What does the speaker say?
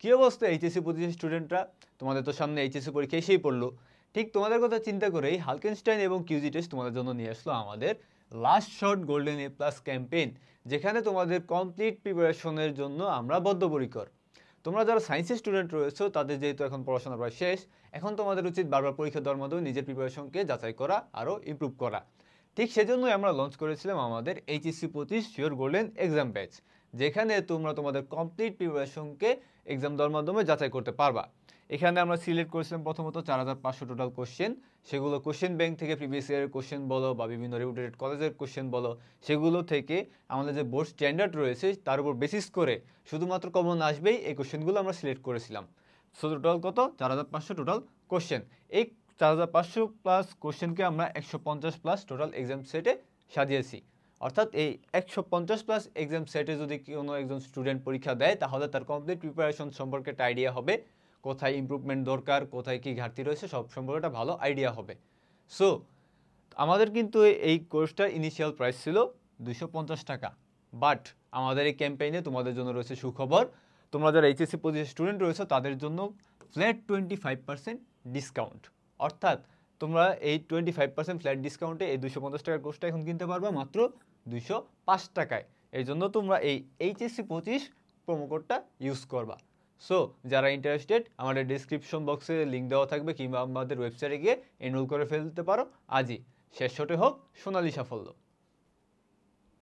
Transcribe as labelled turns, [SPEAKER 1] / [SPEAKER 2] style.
[SPEAKER 1] কী অবস্থা এইচএসসি 25 স্টুডেন্টরা? তোমাদের তো সামনে এইচএসসি পরীক্ষা এসেই পড়লো। ঠিক তোমাদের কথা চিন্তা করেই হালকেনস্টাইন এবং কিউজি টেস্ট তোমাদের জন্য নিয়ে আসলো আমাদের last shot golden A plus campaign, যেখানে তোমাদের কমপ্লিট প্রিপারেশনের জন্য আমরা বদ্ধপরিকর। তোমরা যারা সায়েন্সের স্টুডেন্ট রয়েছো তাদের যেহেতু এখন পড়াশোনা প্রায় শেষ, এখন তোমাদের উচিত বারবার পরীক্ষা দেওয়ার মাধ্যমে নিজের প্রিপারেশনকে যাচাই করা, আরও ইমপ্রুভ করা। ঠিক সেজন্যই আমরা লঞ্চ করেছিলাম আমাদের HSC 25 sure golden exam batch, যেখানে তোমরা তোমাদের কমপ্লিট প্রিপারেশনকে এক্সাম দেওয়ার মাধ্যমে যাচাই করতে পারবা। এখানে আমরা সিলেক্ট করেছিলাম প্রথমত 4500 টোটাল কোশ্চেন। সেগুলো কোশ্চেন ব্যাংক থেকে প্রিভিয়াস ইয়ারের কোশ্চেন বলো বা বিভিন্ন রেপুটেড কলেজের কোশ্চেন বলো, সেগুলো থেকে আমাদের যে বোর্ড স্ট্যান্ডার্ড রয়েছে তার উপর বেসিস করে শুধুমাত্র কমন আসবেই এই কোশ্চেনগুলো আমরা সিলেক্ট করেছিলাম। সো টোটাল কত? 4500 টোটাল কোশ্চেন। এই 4500 প্লাস কোশ্চেনকে আমরা 150 প্লাস টোটাল এক্সাম সেটে সাজিয়েছি। অর্থাৎ এই 150 প্লাস এক্সাম সেটে যদি কোনো একজন স্টুডেন্ট পরীক্ষা দেয়, তাহলে তার কমপ্লিট প্রিপারেশন সম্পর্কে একটা আইডিয়া হবে, কোথায় ইমপ্রুভমেন্ট দরকার, কোথায় কী ঘাটতি রয়েছে, সব সম্পর্কে একটা ভালো আইডিয়া হবে। সো আমাদের কিন্তু এই কোর্সটার ইনিশিয়াল প্রাইস ছিল 250 টাকা, বাট আমাদের এই ক্যাম্পেইনে তোমাদের জন্য রয়েছে সুখবর। তোমরা যারা এইচএসসি 25 স্টুডেন্ট রয়েছে তাদের জন্য ফ্ল্যাট 25% ডিসকাউন্ট। অর্থাৎ তোমরা এই 25% ফ্ল্যাট ডিসকাউন্টে এই 250 টাকার কোর্সটা এখন কিনতে পারবা মাত্র 205 টাকায়। এই জন্য তোমরা এই এইচএসসি 25 প্রোমো কোডটা ইউজ করবা। সো যারা ইন্টারেস্টেড, আমাদের ডিসক্রিপশন বক্সে লিঙ্ক দেওয়া থাকবে, কিংবা আমাদের ওয়েবসাইটে গিয়ে এনরোল করে ফেলতে পারো আজই। শেষ শটে হোক সোনালি সাফল্য।